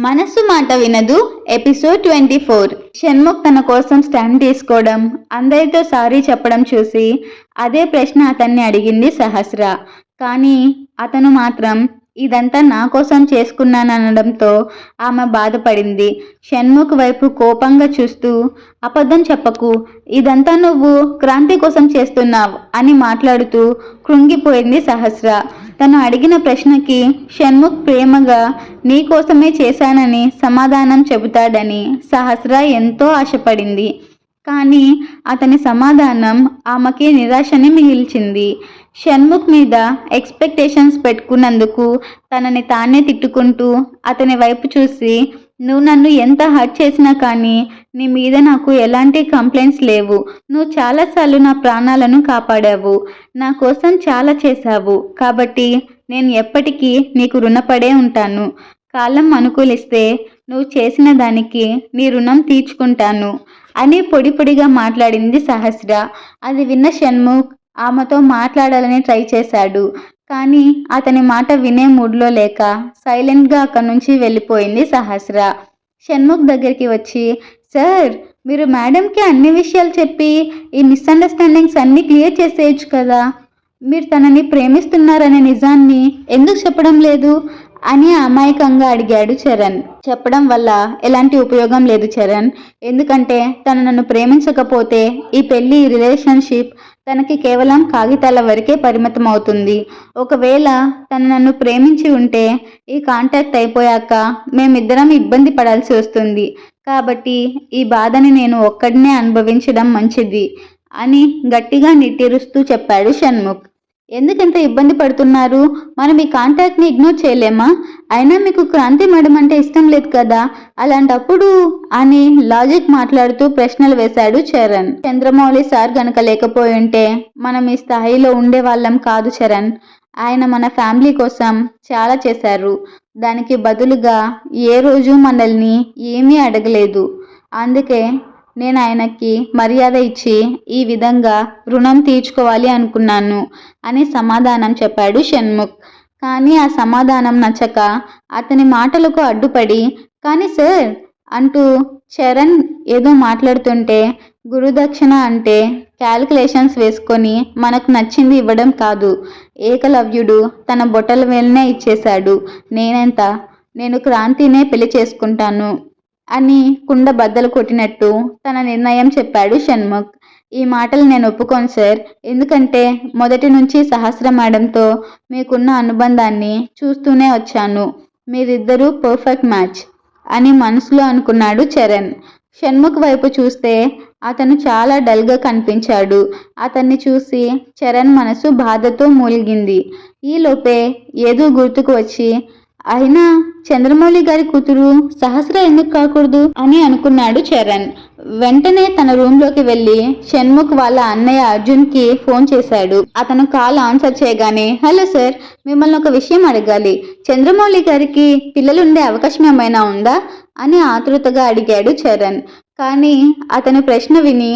మనసు మాట వినదు ఎపిసోడ్ 24. షణ్ముఖ్ తన కోసం స్టాండ్ తీసుకోవడం, అందరితో సారీ చెప్పడం చూసి అదే ప్రశ్న అతన్ని అడిగింది సహస్ర. కానీ అతను మాత్రం ఇదంతా నా కోసం చేసుకున్నాననడంతో ఆమె బాధపడింది. షణ్ముఖ్ వైపు కోపంగా చూస్తూ, అబద్ధం చెప్పకు, ఇదంతా నువ్వు క్రాంతి కోసం చేస్తున్నావు అని మాట్లాడుతూ కృంగిపోయింది సహస్ర. తను అడిగిన ప్రశ్నకి షణ్ముఖ్ ప్రేమగా నీ కోసమే చేశానని సమాధానం చెబుతాడని సహస్ర ఎంతో ఆశపడింది. కానీ అతని సమాధానం ఆమెకి నిరాశని మిగిల్చింది. షణ్ముఖ్ మీద ఎక్స్పెక్టేషన్స్ పెట్టుకున్నందుకు తనని తానే తిట్టుకుంటూ అతని వైపు చూసి, నువ్వు నన్ను ఎంత హర్ట్ చేసినా కానీ నీ మీద నాకు ఎలాంటి కంప్లైంట్స్ లేవు. నువ్వు చాలాసార్లు నా ప్రాణాలను కాపాడావు, నా కోసం చాలా చేశావు, కాబట్టి నేను ఎప్పటికీ నీకు రుణపడే ఉంటాను. కాలం అనుకూలిస్తే నువ్వు చేసిన దానికి నీ రుణం తీర్చుకుంటాను అని పొడి పొడిగా మాట్లాడింది సహస్ర. అది విన్న షణ్ముఖ్ ఆమెతో మాట్లాడాలని ట్రై చేశాడు. కానీ అతని మాట వినే మూడ్లో లేక సైలెంట్గా అక్కడి నుంచి వెళ్ళిపోయింది సహస్ర. షణ్ముఖ్ దగ్గరికి వచ్చి, సార్, మీరు మేడంకి అన్ని విషయాలు చెప్పి ఈ మిస్అండర్స్టాండింగ్స్ అన్నీ క్లియర్ చేసేయచ్చు కదా. మీరు తనని ప్రేమిస్తున్నారనే నిజాన్ని ఎందుకు చెప్పడం లేదు అని అమాయకంగా అడిగాడు చరణ్. చెప్పడం వల్ల ఎలాంటి ఉపయోగం లేదు చరణ్, ఎందుకంటే తను నన్ను ప్రేమించకపోతే ఈ పెళ్లి రిలేషన్షిప్ తనకి కేవలం కాగితాల వరకే పరిమితం అవుతుంది. ఒకవేళ తను నన్ను ప్రేమించి ఉంటే ఈ కాంటాక్ట్ అయిపోయాక మేమిద్దరం ఇబ్బంది పడాల్సి వస్తుంది. కాబట్టి ఈ బాధని నేను ఒక్కడినే అనుభవించడం మంచిది అని గట్టిగా నిట్టూరుస్తూ చెప్పాడు షణ్ముఖ్. ఎందుకంత ఇబ్బంది పడుతున్నారు? మనం ఈ కాంటాక్ట్ని ఇగ్నోర్ చేయలేమా? అయినా మీకు క్రాంతి మేడం అంటే ఇష్టం లేదు కదా, అలాంటప్పుడు అని లాజిక్ మాట్లాడుతూ ప్రశ్నలు వేశాడు చరణ్. చంద్రమౌళి సార్ గనక లేకపోయి ఉంటే మనం ఈ స్థాయిలో ఉండేవాళ్ళం కాదు చరణ్. ఆయన మన ఫ్యామిలీ కోసం చాలా చేశారు. దానికి బదులుగా ఏ రోజు మనల్ని ఏమీ అడగలేదు. అందుకే నేను ఆయనకి మర్యాద ఇచ్చి ఈ విధంగా రుణం తీర్చుకోవాలి అనుకున్నాను అని సమాధానం చెప్పాడు షణ్ముఖ్. కానీ ఆ సమాధానం నచ్చక అతని మాటలకు అడ్డుపడి, కానీ సార్ అంటూ చరణ్ ఏదో మాట్లాడుతుంటే, గురుదక్షిణ అంటే క్యాల్కులేషన్స్ వేసుకొని మనకు నచ్చింది ఇవ్వడం కాదు. ఏకలవ్యుడు తన బొట్టల వేలనే ఇచ్చేశాడు. నేను క్రాంతినే పెళ్లి చేసుకుంటాను అని కుండ బద్దలు కొట్టినట్టు తన నిర్ణయం చెప్పాడు షణ్ముఖ్. ఈ మాటలు నేను ఒప్పుకోను సార్, ఎందుకంటే మొదటి నుంచి సహస్ర మేడంతో మీకున్న అనుబంధాన్ని చూస్తూనే వచ్చాను. మీరిద్దరూ పర్ఫెక్ట్ మ్యాచ్ అని మనసులో అనుకున్నాడు చరణ్. షణ్ముఖ్ వైపు చూస్తే అతను చాలా డల్గా కనిపించాడు. అతన్ని చూసి చరణ్ మనసు బాధతో మూలిగింది. ఈలోపే ఏదో గుర్తుకు వచ్చి, అయినా చంద్రమౌళి గారి కూతురు సహస్ర ఎందుకు కాకూడదు అని అనుకున్నాడు చరణ్. వెంటనే తన రూమ్లోకి వెళ్ళి షణ్ముఖ్ వాళ్ళ అన్నయ్య అర్జున్కి ఫోన్ చేశాడు. అతను కాల్ ఆన్సర్ చేయగానే, హలో సార్, మిమ్మల్ని ఒక విషయం అడగాలి. చంద్రమౌళి గారికి పిల్లలుండే అవకాశం ఏమైనా ఉందా అని ఆతృతగా అడిగాడు చరణ్. కానీ అతని ప్రశ్న విని,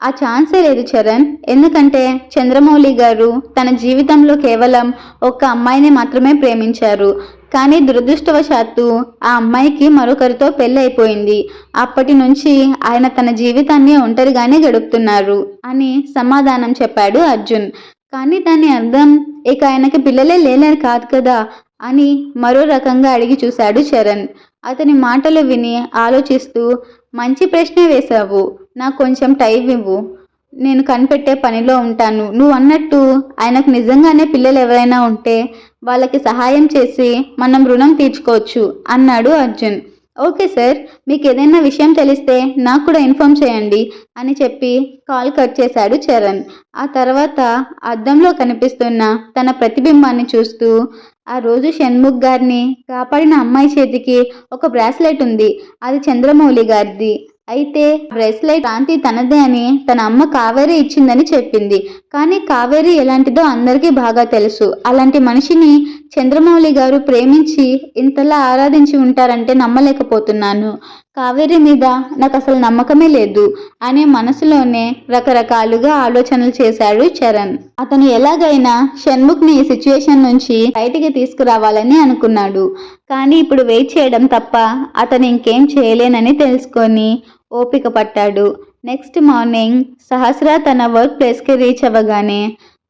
ఆ ఛాన్సే లేదు చరణ్, ఎందుకంటే చంద్రమౌళి గారు తన జీవితంలో కేవలం ఒక్క అమ్మాయిని మాత్రమే ప్రేమించారు. కానీ దురదృష్టవశాత్తు ఆ అమ్మాయికి మరొకరితో పెళ్ళి అయిపోయింది. అప్పటి నుంచి ఆయన తన జీవితాన్ని ఒంటరిగానే గడుపుతున్నారు అని సమాధానం చెప్పాడు అర్జున్. కానీ దాని అర్థం ఇక ఆయనకి పిల్లలే లేలేరు కాదు కదా అని మరో రకంగా అడిగి చూశాడు చరణ్. అతని మాటలు విని ఆలోచిస్తూ, మంచి ప్రశ్నే వేశావు, నాకు కొంచెం టైం ఇవ్వు, నేను కనిపెట్టే పనిలో ఉంటాను. నువ్వు అన్నట్టు ఆయనకు నిజంగానే పిల్లలు ఎవరైనా ఉంటే వాళ్ళకి సహాయం చేసి మనం రుణం తీర్చుకోవచ్చు అన్నాడు అర్జున్. ఓకే సార్, మీకు ఏదైనా విషయం తెలిస్తే నాకు కూడా ఇన్ఫార్మ్ చేయండి అని చెప్పి కాల్ కట్ చేశాడు చరణ్. ఆ తర్వాత అద్దంలో కనిపిస్తున్న తన ప్రతిబింబాన్ని చూస్తూ, ఆ రోజు షణ్ముఖ్ గారిని కాపాడిన అమ్మాయి చేతికి ఒక బ్రాస్లెట్ ఉంది, అది చంద్రమౌళి గారిది. అయితే బ్రేస్లెట్ క్రాంతి తనదే అని తన అమ్మ కావేరి ఇచ్చిందని చెప్పింది. కానీ కావేరి ఎలాంటిదో అందరికీ బాగా తెలుసు. అలాంటి మనిషిని చంద్రమౌళి గారు ప్రేమించి ఇంతలా ఆరాధించి ఉంటారంటే నమ్మలేకపోతున్నాను. కావేరి మీద నాకు అసలు నమ్మకమే లేదు అనే మనసులోనే రకరకాలుగా ఆలోచనలు చేశాడు చరణ్. అతను ఎలాగైనా షణ్ముఖ్ని ఈ సిచ్యువేషన్ నుంచి బయటికి తీసుకురావాలని అనుకున్నాడు. కానీ ఇప్పుడు వెయిట్ చేయడం తప్ప అతను ఇంకేం చేయలేనని తెలుసుకొని ఓపిక పట్టాడు. నెక్స్ట్ మార్నింగ్ సహస్ర తన వర్క్ ప్లేస్కి రీచ్ అవ్వగానే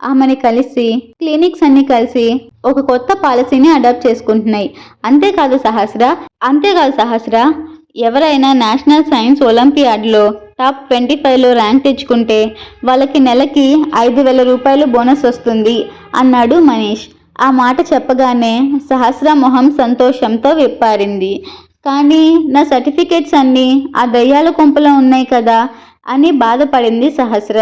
ఆమెని కలిసి క్లినిక్స్ అన్ని కలిసి ఒక కొత్త పాలసీని అడాప్ట్ చేసుకుంటున్నాయి. అంతేకాదు సహస్ర ఎవరైనా నేషనల్ సైన్స్ ఒలింపియాడ్లో టాప్ 25లో ర్యాంక్ తెచ్చుకుంటే వాళ్ళకి నెలకి 5,000 రూపాయలు బోనస్ వస్తుంది అన్నాడు మనీష్. ఆ మాట చెప్పగానే సహస్ర మొహం సంతోషంతో విప్పారింది. కానీ నా సర్టిఫికేట్స్ అన్నీ ఆ దయ్యాల కొంపలో ఉన్నాయి కదా అని బాధపడింది సహస్ర.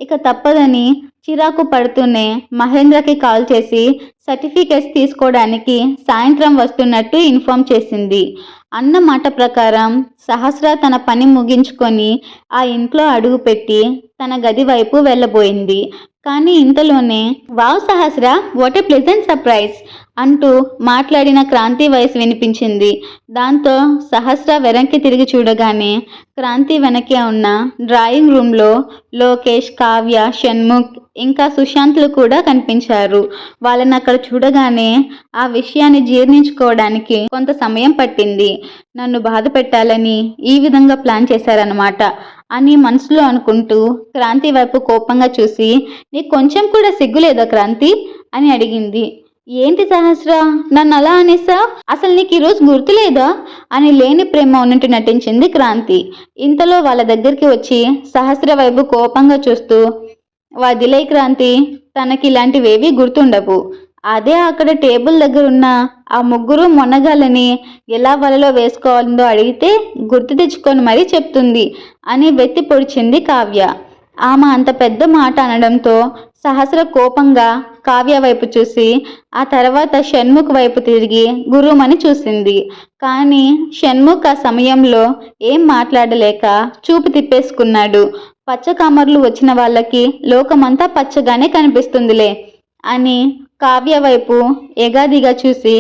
ఇక తప్పదని చిరాకు పడుతూనే మహేంద్రకి కాల్ చేసి సర్టిఫికేట్స్ తీసుకోవడానికి సాయంత్రం వస్తున్నట్టు ఇన్ఫార్మ్ చేసింది. అన్న మాట ప్రకారం సహస్ర తన పని ముగించుకొని ఆ ఇంట్లో అడుగుపెట్టి తన గది వైపు వెళ్ళబోయింది. కానీ ఇంతలోనే wow Sahasra, what a pleasant surprise అంటూ మాట్లాడిన క్రాంతి వాయిస్ వినిపించింది. దాంతో సహస్ర వెనక్కి తిరిగి చూడగానే క్రాంతి వెనకే ఉన్న డ్రాయింగ్ రూమ్లో లోకేష్, కావ్య, షణ్ముఖ్ ఇంకా సుశాంత్లు కూడా కనిపించారు. వాళ్ళని అక్కడ చూడగానే ఆ విషయాన్ని జీర్ణించుకోవడానికి కొంత సమయం పట్టింది. నన్ను బాధ పెట్టాలని ఈ విధంగా ప్లాన్ చేశారనమాట అని మనసులో అనుకుంటూ క్రాంతి వైపు కోపంగా చూసి, నీకు కొంచెం కూడా సిగ్గులేదా క్రాంతి అని అడిగింది. ఏంటి సహస్ర, నన్ను అలా అనేసా? అసలు నీకు ఈరోజు గుర్తులేదా అని లేని ప్రేమ ఉన్నట్టు నటించింది క్రాంతి. ఇంతలో వాళ్ళ దగ్గరికి వచ్చి సహస్ర వైపు కోపంగా చూస్తూ, వదిలే క్రాంతి, తనకి ఇలాంటివేవీ గుర్తుండవు. అదే అక్కడ టేబుల్ దగ్గర ఉన్న ఆ ముగ్గురు మొనగాళ్ళని ఎలా వలలో వేసుకోవాలో అడిగితే గుర్తు తెచ్చుకొని మరీ చెప్తుంది అని వెత్తి పొడిచింది కావ్య. ఆమె అంత పెద్ద మాట అనడంతో సహస్ర కోపంగా కావ్య వైపు చూసి ఆ తర్వాత షణ్ముఖ్ వైపు తిరిగి గురుమని చూసింది. కానీ షణ్ముఖ్ ఆ సమయంలో ఏం మాట్లాడలేక చూపు తిప్పేసుకున్నాడు. పచ్చకామర్లు వచ్చిన వాళ్ళకి లోకమంతా పచ్చగానే కనిపిస్తుందిలే అని కావ్య వైపు ఎగాదిగా చూసి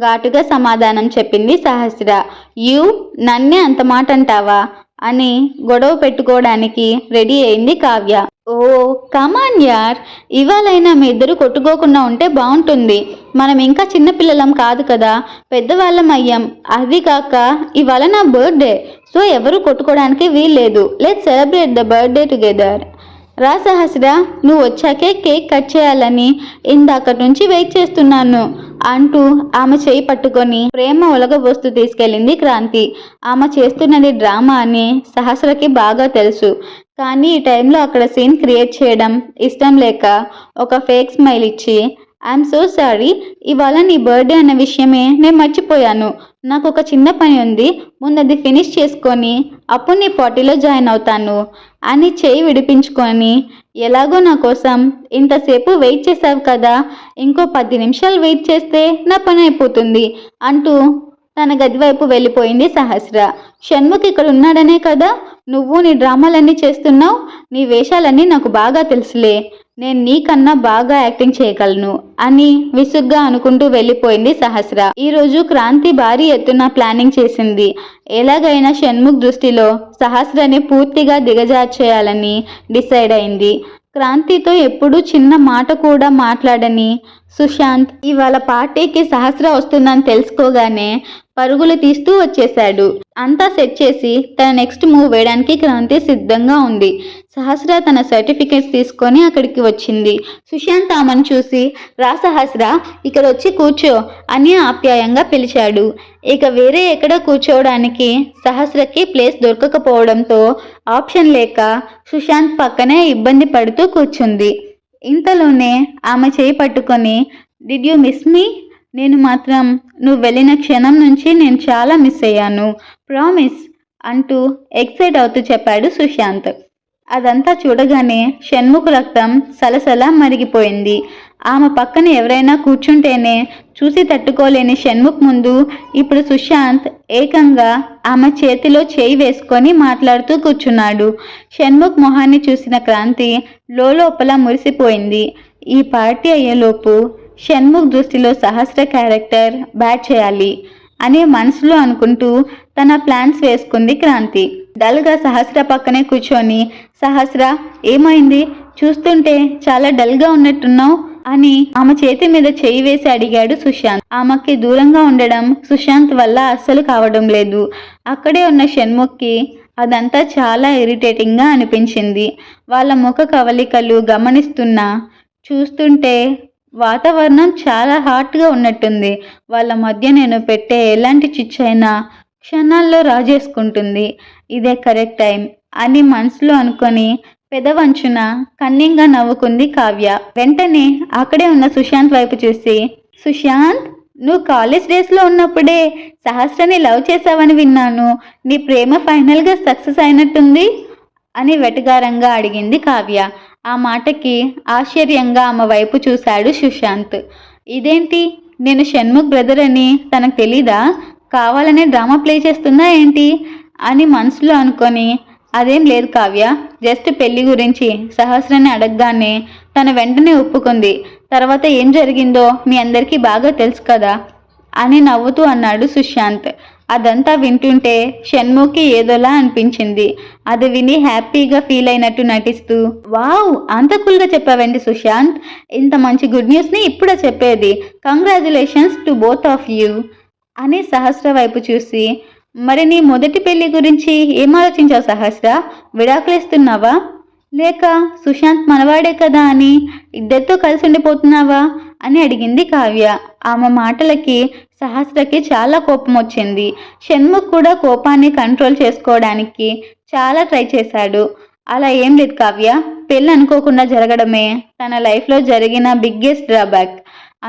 ఘాటుగా సమాధానం చెప్పింది సహస్ర. యూ నన్నే అంత మాట అంటావా అని గొడవ పెట్టుకోవడానికి రెడీ అయింది కావ్య. ఓ కమాన్ యార్, ఇవాళైనా మీ ఇద్దరు కొట్టుకోకుండా ఉంటే బాగుంటుంది. మనం ఇంకా చిన్నపిల్లలం కాదు కదా, పెద్దవాళ్ళం అయ్యాం. అది కాక ఇవాళ నా బర్త్డే, సో ఎవరు కొట్టుకోవడానికి వీల్లేదు. Let's celebrate the birthday together. రా సహస్ర, నువ్వు వచ్చాకే కేక్ కట్ చేయాలని ఇందాకటి నుంచి వెయిట్ చేస్తున్నాను అంటూ ఆమె చేయి పట్టుకొని ప్రేమ ఒలగబోస్తూ తీసుకెళ్ళింది క్రాంతి. ఆమె చేస్తున్నది డ్రామా అని సహస్రకి బాగా తెలుసు. కానీ ఈ టైంలో అక్కడ సీన్ క్రియేట్ చేయడం ఇష్టం లేక ఒక ఫేక్ స్మైల్ ఇచ్చి, ఐఎమ్ సో సారీ, ఇవాళ నీ బర్త్డే అన్న విషయమే నేను మర్చిపోయాను. నాకు ఒక చిన్న పని ఉంది, ముందు అది ఫినిష్ చేసుకొని అప్పుడు నీ పార్టీలో జాయిన్ అవుతాను అని చేయి విడిపించుకొని, ఎలాగో నా కోసం ఇంతసేపు వెయిట్ చేసావు కదా, ఇంకో 10 నిమిషాలు వెయిట్ చేస్తే నా పని అయిపోతుంది అంటూ తన గది వైపు వెళ్ళిపోయింది సహస్ర. షణ్ముఖ్ ఇక్కడ ఉన్నాడనే కదా నువ్వు నీ డ్రామాలన్నీ చేస్తున్నావు, నీ వేషాలన్నీ నాకు బాగా తెలుసులే, నేను నీకన్నా బాగా యాక్టింగ్ చేయగలను అని విసుగ్గా అనుకుంటూ వెళ్ళిపోయింది సహస్ర. ఈరోజు క్రాంతి భారీ ఎత్తున ప్లానింగ్ చేసింది. ఎలాగైనా షణ్ముఖ్ దృష్టిలో సహస్రని పూర్తిగా దిగజార్చేయాలని డిసైడ్ అయింది. క్రాంతితో ఎప్పుడూ చిన్న మాట కూడా మాట్లాడని సుశాంత్ ఇవాళ పార్టీకి సహస్ర వస్తుందని తెలుసుకోగానే పరుగులు తీస్తూ వచ్చేశాడు. అంతా సెట్ చేసి తన నెక్స్ట్ మూవ్ వేయడానికి క్రాంతి సిద్ధంగా ఉంది. సహస్ర తన సర్టిఫికేట్స్ తీసుకొని అక్కడికి వచ్చింది. సుశాంత్ ఆమెను చూసి, రా సహస్ర, ఇక్కడ వచ్చి కూర్చో అని ఆప్యాయంగా పిలిచాడు. ఇక వేరే ఎక్కడ కూర్చోవడానికి సహస్రకి ప్లేస్ దొరకకపోవడంతో ఆప్షన్ లేక సుశాంత్ పక్కనే ఇబ్బంది పడుతూ కూర్చుంది. ఇంతలోనే ఆమె చేయి పట్టుకొని, డిడ్ యూ మిస్ మీ? నేను మాత్రం నువ్వు వెళ్ళిన క్షణం నుంచి నేను చాలా మిస్ అయ్యాను, ప్రామిస్ అంటూ ఎక్సైట్ అవుతూ చెప్పాడు సుశాంత్. అదంతా చూడగానే షణ్ముఖ్ రక్తం సలసలా మరిగిపోయింది. ఆమె పక్కన ఎవరైనా కూర్చుంటేనే చూసి తట్టుకోలేని షణ్ముఖ్ ముందు ఇప్పుడు సుశాంత్ ఏకంగా ఆమె చేతిలో చేయి వేసుకొని మాట్లాడుతూ కూర్చున్నాడు. షణ్ముఖ్ మొహాన్ని చూసిన క్రాంతి లోపల మురిసిపోయింది. ఈ పార్టీ అయ్యేలోపు షణ్ముఖ్ దృష్టిలో సహస్ర క్యారెక్టర్ బ్యాడ్ చేయాలి అని మనసులో అనుకుంటూ తన ప్లాన్స్ వేసుకుంది క్రాంతి. డల్గా సహస్ర పక్కనే కూర్చొని, సహస్ర ఏమైంది, చూస్తుంటే చాలా డల్గా ఉన్నట్టున్నావు అని ఆమె చేతి మీద చేయి వేసి అడిగాడు సుశాంత్. ఆమెకి దూరంగా ఉండడం సుశాంత్ వల్ల అస్సలు కావడం లేదు. అక్కడే ఉన్న షణ్ముఖ్కి అదంతా చాలా ఇరిటేటింగ్గా అనిపించింది. వాళ్ళ ముఖ కవలికలు గమనిస్తున్నా చూస్తుంటే వాతావరణం చాలా హాట్గా ఉన్నట్టుంది. వాళ్ళ మధ్య నేను పెట్టే ఎలాంటి చిచ్చైనా క్షణాల్లో రాజేసుకుంటుంది. ఇదే కరెక్ట్ టైం అని మనసులో అనుకొని పెదవంచున కన్నింగా నవ్వుకుంది కావ్య. వెంటనే అక్కడే ఉన్న సుశాంత్ వైపు చూసి, సుశాంత్, నువ్వు కాలేజ్ డేస్లో ఉన్నప్పుడే సహస్రని లవ్ చేసావని విన్నాను. నీ ప్రేమ ఫైనల్గా సక్సెస్ అయినట్టుంది అని వెటకారంగా అడిగింది కావ్య. ఆ మాటకి ఆశ్చర్యంగా ఆమె వైపు చూశాడు సుశాంత్. ఇదేంటి, నేను షణ్ముఖ్ బ్రదర్ అని తనకు తెలీదా? కావాలనే డ్రామా ప్లే చేస్తుందా ఏంటి అని మనసులో అనుకొని, అదేం లేదు కావ్య, జస్ట్ పెళ్లి గురించి సహస్రని అడగగానే తన వెంటనే ఒప్పుకుంది. తర్వాత ఏం జరిగిందో మీ అందరికీ బాగా తెలుసు కదా అని నవ్వుతూ అన్నాడు సుశాంత్. అదంతా వింటుంటే షణ్ముఖ్కి ఏదోలా అనిపించింది. అది విని హ్యాపీగా ఫీల్ అయినట్టు నటిస్తూ, వావ్, అంత కూల్గా చెప్పావండి సుశాంత్, ఇంత మంచి గుడ్ న్యూస్ని ఇప్పుడే చెప్పేది, congratulations to both of you అని సహస్ర వైపు చూసి, మరి నీ మొదటి పెళ్లి గురించి ఏం ఆలోచించావు సహస్ర? విడాకులేస్తున్నావా లేక సుశాంత్ మనవాడే కదా అని ఇద్దరితో కలిసి ఉండిపోతున్నావా అని అడిగింది కావ్య. ఆమె మాటలకి సహస్రకి చాలా కోపం వచ్చింది. షణ్ముఖ్ కూడా కోపాన్ని కంట్రోల్ చేసుకోవడానికి చాలా ట్రై చేశాడు. అలా ఏం లేదు కావ్య, పెళ్ళి అనుకోకుండా జరగడమే తన లైఫ్లో జరిగిన బిగ్గెస్ట్ డ్రాబ్యాక్.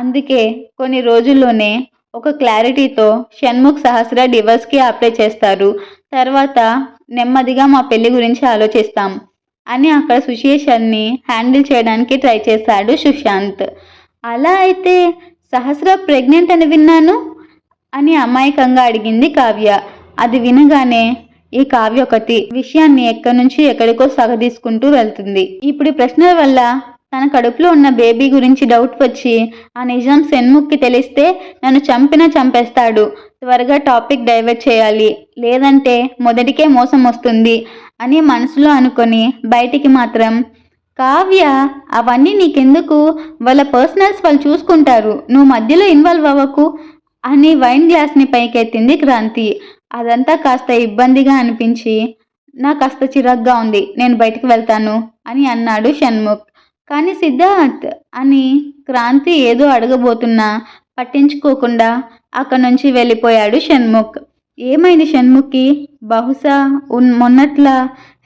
అందుకే కొన్ని రోజుల్లోనే ఒక క్లారిటీతో షణ్ముఖ్ సహస్ర డివోర్స్కి అప్లై చేస్తారు. తర్వాత నెమ్మదిగా మా పెళ్లి గురించి ఆలోచిస్తాం అని అక్కడ సిచ్యుయేషన్ని హ్యాండిల్ చేయడానికి ట్రై చేశాడు సుశాంత్. అలా అయితే సహస్ర ప్రెగ్నెంట్ అని విన్నాను అని అమాయకంగా అడిగింది కావ్య. అది వినగానే ఈ కావ్య ఒకటి విషయాన్ని ఎక్కడి నుంచి ఎక్కడికో సాగదీసుకుంటూ వెళ్తుంది. ఇప్పుడు ప్రశ్నల వల్ల తన కడుపులో ఉన్న బేబీ గురించి డౌట్ వచ్చి ఆ నిజం షణ్ముఖ్కి తెలిస్తే నన్ను చంపేస్తాడు. త్వరగా టాపిక్ డైవర్ట్ చేయాలి, లేదంటే మొదటికే మోసం వస్తుంది అని మనసులో అనుకొని బయటికి మాత్రం, కావ్య, అవన్నీ నీకెందుకు, వాళ్ళ పర్సనల్స్ వాళ్ళు చూసుకుంటారు, నువ్వు మధ్యలో ఇన్వాల్వ్ అవ్వకు అని వైన్ గ్లాస్ని పైకెత్తింది క్రాంతి. అదంతా కాస్త ఇబ్బందిగా అనిపించి, నాకు కాస్త చిరాగ్గా ఉంది, నేను బయటికి వెళ్తాను అని అన్నాడు షణ్ముఖ్. కానీ సిద్ధార్థ్ అని క్రాంతి ఏదో అడగబోతున్నా పట్టించుకోకుండా అక్కడి నుంచి వెళ్ళిపోయాడు షణ్ముఖ్. ఏమైంది షణ్ముఖ్కి? బహుశా మొన్నట్లా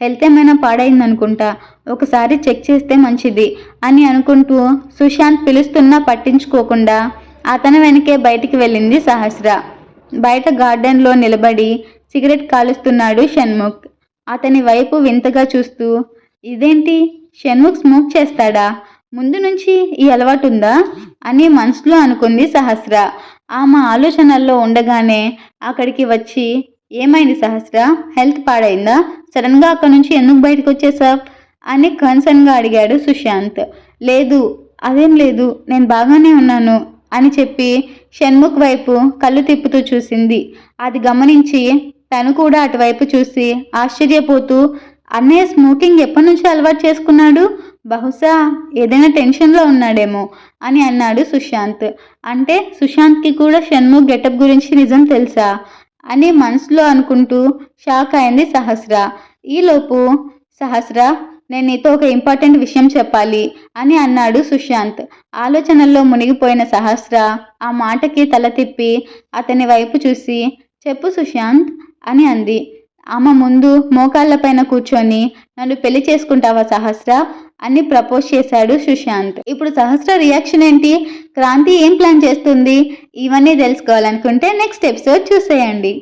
హెల్త్ ఏమైనా పాడైందనుకుంటా, ఒకసారి చెక్ చేస్తే మంచిది అని అనుకుంటూ సుశాంత్ పిలుస్తున్నా పట్టించుకోకుండా అతని వెనకే బయటికి వెళ్ళింది సహస్ర. బయట గార్డెన్లో నిలబడి సిగరెట్ కాలుస్తున్నాడు షణ్ముఖ్. అతని వైపు వింతగా చూస్తూ, ఇదేంటి, షణ్ముఖ్ స్మోక్ చేస్తాడా? ముందు నుంచి ఈ అలవాటు ఉందా అని మనసులో అనుకుంది సహస్ర. ఆమె ఆలోచనల్లో ఉండగానే అక్కడికి వచ్చి, ఏమైంది సహస్ర, హెల్త్ పాడైందా? సడన్గా అక్కడి నుంచి ఎందుకు బయటకు వచ్చేసావ్ అని కన్సర్న్గా అడిగాడు సుశాంత్. లేదు, అదేం లేదు, నేను బాగానే ఉన్నాను అని చెప్పి షణ్ముఖ్ వైపు కళ్ళు తిప్పుతూ చూసింది. అది గమనించి తను కూడా అటువైపు చూసి ఆశ్చర్యపోతూ, అన్నయ్య స్మోకింగ్ ఎప్పటి నుంచి అలవాటు చేసుకున్నాడు? బహుశా ఏదైనా టెన్షన్లో ఉన్నాడేమో అని అన్నాడు సుశాంత్. అంటే సుశాంత్కి కూడా షణ్ముఖ్ గెటప్ గురించి నిజం తెలుసా అని మనసులో అనుకుంటూ షాక్ అయింది సహస్ర. ఈలోపు సహస్ర, నేను నీతో ఒక ఇంపార్టెంట్ విషయం చెప్పాలి అని అన్నాడు సుశాంత్. ఆలోచనల్లో మునిగిపోయిన సహస్ర ఆ మాటకి తల తిప్పి అతని వైపు చూసి, చెప్పు సుశాంత్ అని అంది. ఆమె ముందు మోకాళ్ళపైన కూర్చొని, నన్ను పెళ్లి చేసుకుంటావా సహస్ర అని ప్రపోజ్ చేశాడు సుశాంత్. ఇప్పుడు సహస్ర రియాక్షన్ ఏంటి, క్రాంతి ఏం ప్లాన్ చేస్తుంది, ఇవన్నీ తెలుసుకోవాలనుకుంటే నెక్స్ట్ ఎపిసోడ్ చూసేయండి.